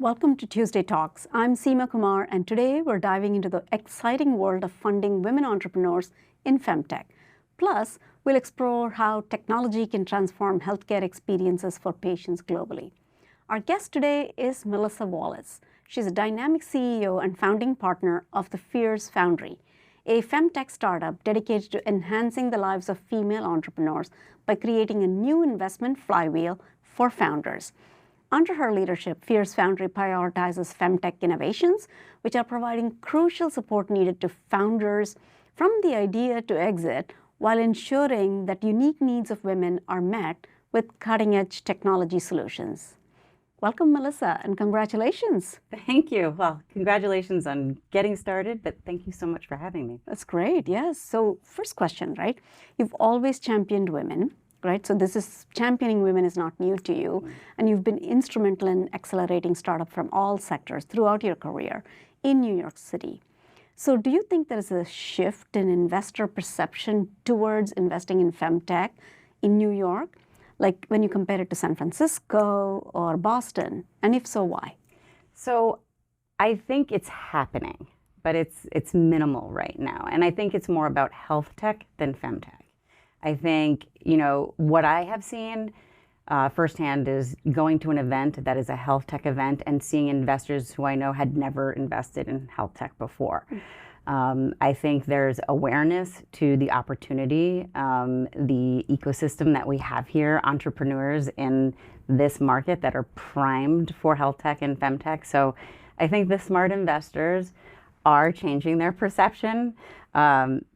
Welcome to Tuesday Talks. I'm Seema Kumar, and today we're diving into the exciting world of funding women entrepreneurs in FemTech. Plus, we'll explore how technology can transform healthcare experiences for patients globally. Our guest today is Melissa Wallace. She's a dynamic CEO and founding partner of the Foundry, a FemTech startup dedicated to enhancing the lives of female entrepreneurs by creating a new investment flywheel for founders. Under her leadership, Foundry prioritizes FemTech innovations, which are providing crucial support needed to founders from the idea to exit, while ensuring that unique needs of women are met with cutting-edge technology solutions. Welcome, Melissa, and congratulations. Thank you. Well, congratulations on getting started, but thank you so much for having me. That's great, yes. So first question, right? You've always championed women. Right? So this is championing women is not new to you, and you've been instrumental in accelerating startup from all sectors throughout your career in New York City. So do you think there is a shift in investor perception towards investing in FemTech in New York, like when you compare it to San Francisco or Boston? And if so, why? So I think it's happening, but it's minimal right now. And I think it's more about health tech than FemTech. I think, what I have seen firsthand is going to an event that is a health tech event and seeing investors who I know had never invested in health tech before. I think there's awareness to the opportunity, the ecosystem that we have here, entrepreneurs in this market that are primed for health tech and femtech. So I think the smart investors are changing their perception.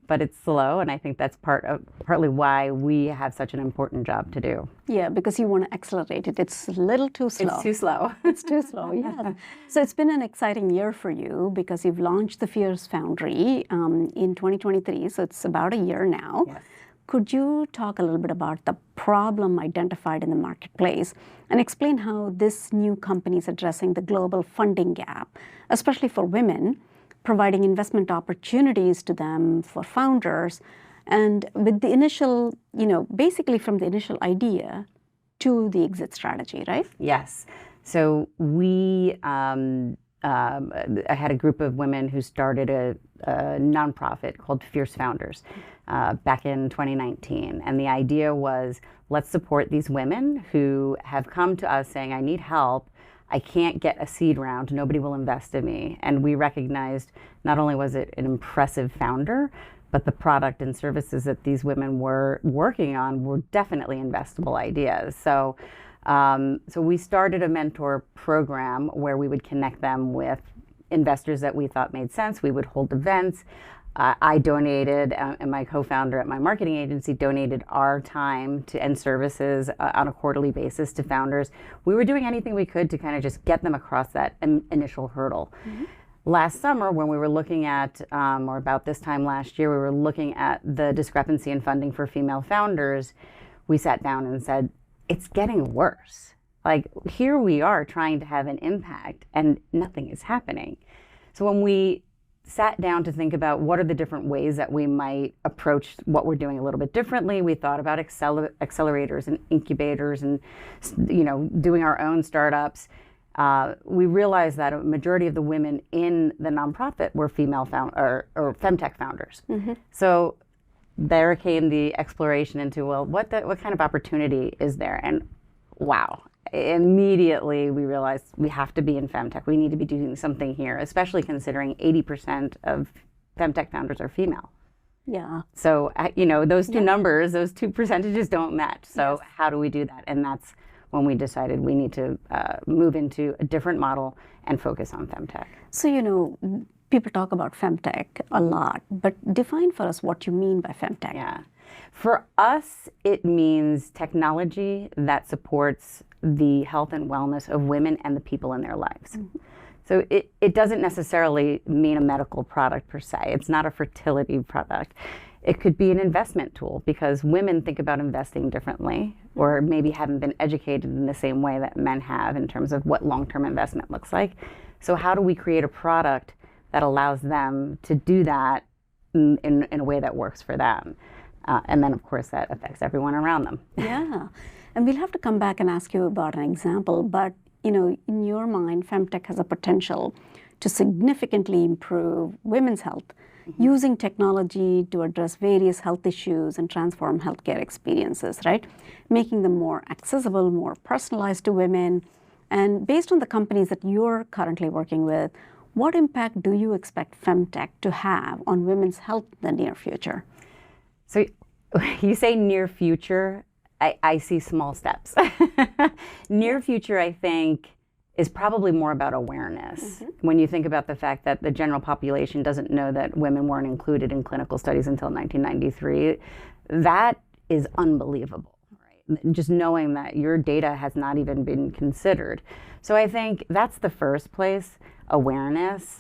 But it's slow, and I think that's partly why we have such an important job to do. Yeah, because you want to accelerate it. It's a little too slow. It's too slow. It's too slow, yeah. So it's been an exciting year for you because you've launched the Foundry in 2023, so it's about a year now. Yes. Could you talk a little bit about the problem identified in the marketplace and explain how this new company is addressing the global funding gap, especially for women, providing investment opportunities to them for founders, and with the initial, basically from the initial idea to the exit strategy, right? Yes. So I had a group of women who started a nonprofit called Fierce Founders back in 2019. And the idea was, let's support these women who have come to us saying, I need help. I can't get a seed round, nobody will invest in me. And we recognized not only was it an impressive founder, but the product and services that these women were working on were definitely investable ideas. So we started a mentor program where we would connect them with investors that we thought made sense. We would hold events. I donated, and my co-founder at my marketing agency donated our time and services on a quarterly basis to founders. We were doing anything we could to kind of just get them across that initial hurdle. Mm-hmm. Last summer, when we were looking at, or about this time last year, we were looking at the discrepancy in funding for female founders. We sat down and said, it's getting worse. Like, here we are trying to have an impact and nothing is happening. So when we sat down to think about what are the different ways that we might approach what we're doing a little bit differently. We thought about accelerators and incubators and, doing our own startups. We realized that a majority of the women in the nonprofit were female or femtech founders. Mm-hmm. So there came the exploration into, well, what kind of opportunity is there? And wow. Immediately we realized we have to be in femtech. We need to be doing something here, especially considering 80% of femtech founders are female. Yeah. So, those two numbers, those two percentages don't match. So yes. How do we do that? And that's when we decided we need to move into a different model and focus on femtech. So, people talk about femtech a lot, but define for us what you mean by femtech. Yeah. For us, it means technology that supports the health and wellness of women and the people in their lives. Mm-hmm. So it doesn't necessarily mean a medical product per se. It's not a fertility product. It could be an investment tool because women think about investing differently or maybe haven't been educated in the same way that men have in terms of what long-term investment looks like. So how do we create a product that allows them to do that in a way that works for them? And then, of course, that affects everyone around them. Yeah. And we'll have to come back and ask you about an example. But in your mind, FemTech has a potential to significantly improve women's health using technology to address various health issues and transform healthcare experiences, right? Making them more accessible, more personalized to women. And based on the companies that you're currently working with, what impact do you expect FemTech to have on women's health in the near future? So you say near future, I see small steps. Near future, I think, is probably more about awareness. When you think about the fact that the general population doesn't know that women weren't included in clinical studies until 1993, that is unbelievable, right? Just knowing that your data has not even been considered. So I think that's the first place, awareness,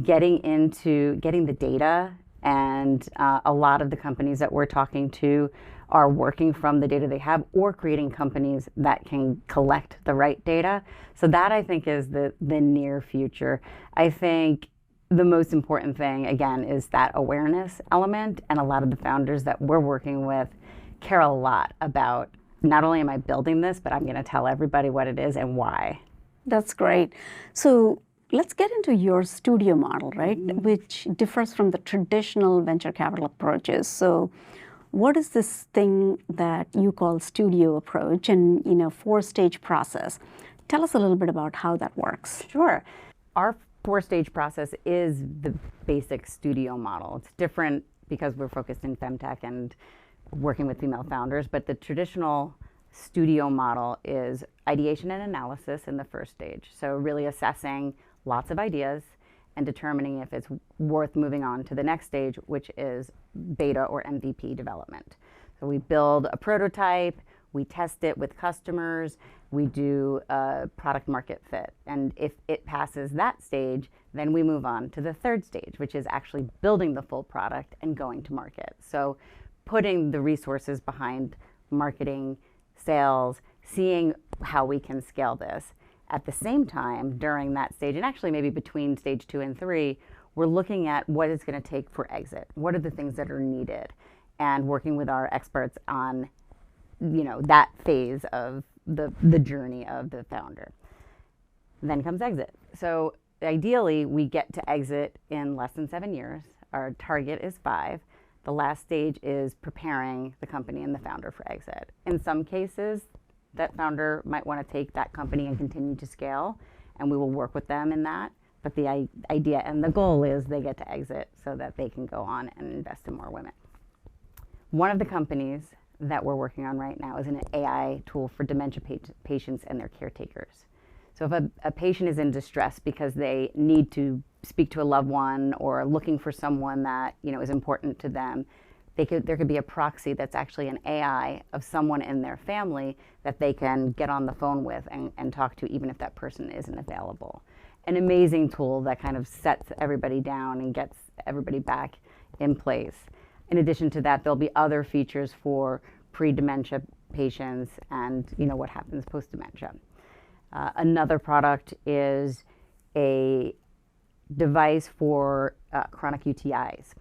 getting the data, and a lot of the companies that we're talking to are working from the data they have or creating companies that can collect the right data. So that, I think, is the near future. I think the most important thing, again, is that awareness element, and a lot of the founders that we're working with care a lot about, not only am I building this, but I'm going to tell everybody what it is and why. That's great. So let's get into your studio model, right? Which differs from the traditional venture capital approaches. So what is this thing that you call studio approach and 4-stage process? Tell us a little bit about how that works. Sure. Our 4-stage process is the basic studio model. It's different because we're focused in FemTech and working with female founders, but the traditional studio model is ideation and analysis in the first stage. So really assessing lots of ideas and determining if it's worth moving on to the next stage, which is beta or MVP development. So we build a prototype, we test it with customers, we do a product market fit. And if it passes that stage, then we move on to the third stage, which is actually building the full product and going to market. So putting the resources behind marketing, sales, seeing how we can scale this. At the same time, during that stage, and actually maybe between stage 2 and 3, we're looking at what it's going to take for exit. What are the things that are needed? And working with our experts on, that phase of the journey of the founder. Then comes exit. So ideally, we get to exit in less than 7 years. Our target is 5. The last stage is preparing the company and the founder for exit. In some cases, that founder might want to take that company and continue to scale, and we will work with them in that. But the idea and the goal is they get to exit so that they can go on and invest in more women. One of the companies that we're working on right now is an AI tool for dementia patients and their caretakers. So if a patient is in distress because they need to speak to a loved one or looking for someone that is important to them, there could be a proxy that's actually an AI of someone in their family that they can get on the phone with and talk to, even if that person isn't available. An amazing tool that kind of sets everybody down and gets everybody back in place. In addition to that, there'll be other features for pre-dementia patients and what happens post-dementia. Another product is a device for chronic UTIs.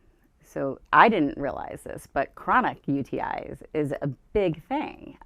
So I didn't realize this, but chronic UTIs is a big thing.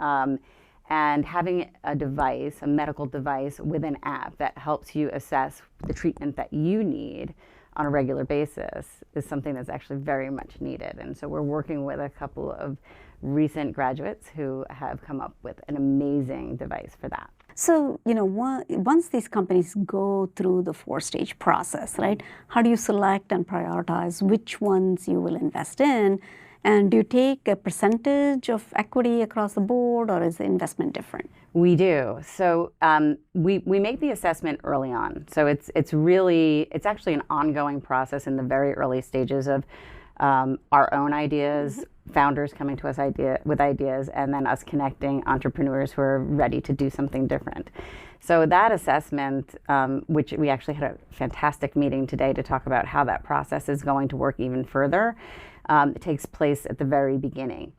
And having a device, a medical device with an app that helps you assess the treatment that you need on a regular basis is something that's actually very much needed. And so we're working with a couple of recent graduates who have come up with an amazing device for that. So, once these companies go through the 4-stage process, right, how do you select and prioritize which ones you will invest in? And do you take a percentage of equity across the board, or is the investment different? We do. So we make the assessment early on. So it's actually an ongoing process in the very early stages of our own ideas, founders coming to us with ideas, and then us connecting entrepreneurs who are ready to do something different. So that assessment, which we actually had a fantastic meeting today to talk about how that process is going to work even further, it takes place at the very beginning.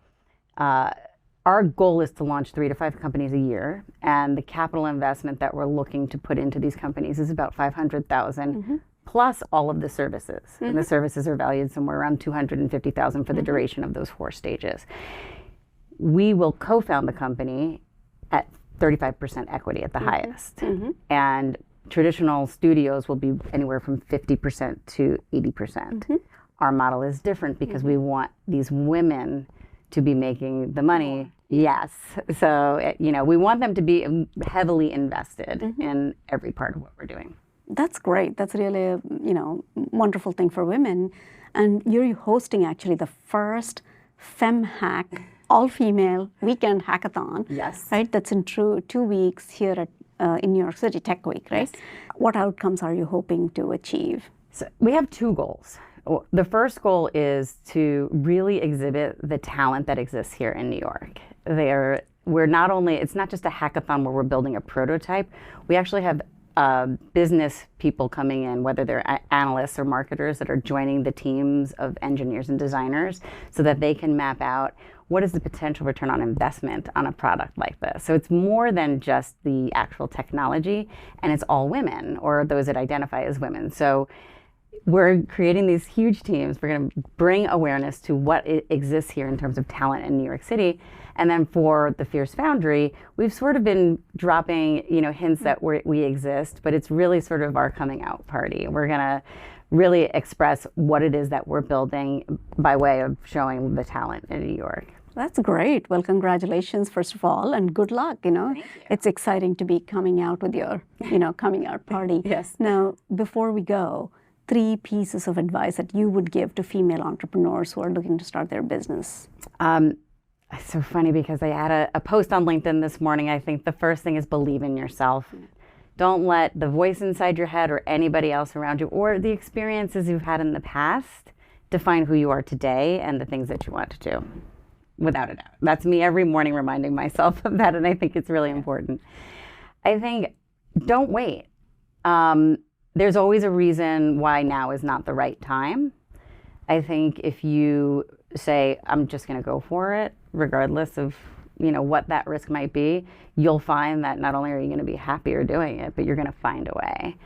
Our goal is to launch 3 to 5 companies a year, and the capital investment that we're looking to put into these companies is about $500,000 plus all of the services. And the services are valued somewhere around $250,000 for the duration of those 4 stages. We will co-found the company at 35% equity at the highest. And traditional studios will be anywhere from 50% to 80%. Our model is different because we want these women to be making the money. Yes. So, we want them to be heavily invested in every part of what we're doing. That's great. That's really a, wonderful thing for women. And you're hosting actually the first FemHack all-female weekend hackathon. Yes. Right? That's in 2 weeks here at in New York City Tech Week, right? Yes. What outcomes are you hoping to achieve? So we have 2 goals. The first goal is to really exhibit the talent that exists here in New York. It's not just a hackathon where we're building a prototype. We actually have business people coming in, whether they're analysts or marketers, that are joining the teams of engineers and designers so that they can map out what is the potential return on investment on a product like this. So it's more than just the actual technology, and it's all women or those that identify as women. So we're creating these huge teams. We're going to bring awareness to what exists here in terms of talent in New York City. And then for the Fierce Foundry, we've sort of been dropping, hints that we exist, but it's really sort of our coming out party. We're going to really express what it is that we're building by way of showing the talent in New York. That's great. Well, congratulations, first of all, and good luck. Thank you. It's exciting to be coming out with your, coming out party. Yes. Now, before we go, 3 pieces of advice that you would give to female entrepreneurs who are looking to start their business. It's so funny because I had a post on LinkedIn this morning. I think the first thing is believe in yourself. Don't let the voice inside your head or anybody else around you or the experiences you've had in the past define who you are today and the things that you want to do. Without a doubt. That's me every morning reminding myself of that, and I think it's really important. I think don't wait. There's always a reason why now is not the right time. I think if you say, I'm just going to go for it, regardless of what that risk might be, you'll find that not only are you going to be happier doing it, but you're going to find a way.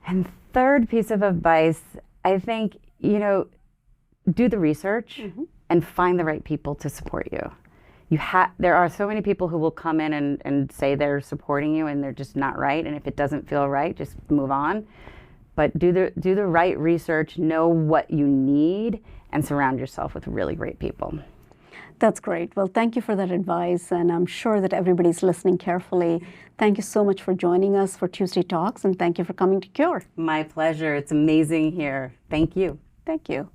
And third piece of advice, I think, do the research and find the right people to support you. There are so many people who will come in and say they're supporting you and they're just not right. And if it doesn't feel right, just move on. But do the right research, know what you need, and surround yourself with really great people. That's great. Well, thank you for that advice, and I'm sure that everybody's listening carefully. Thank you so much for joining us for Tuesday Talks, and thank you for coming to Cure. My pleasure. It's amazing here. Thank you. Thank you.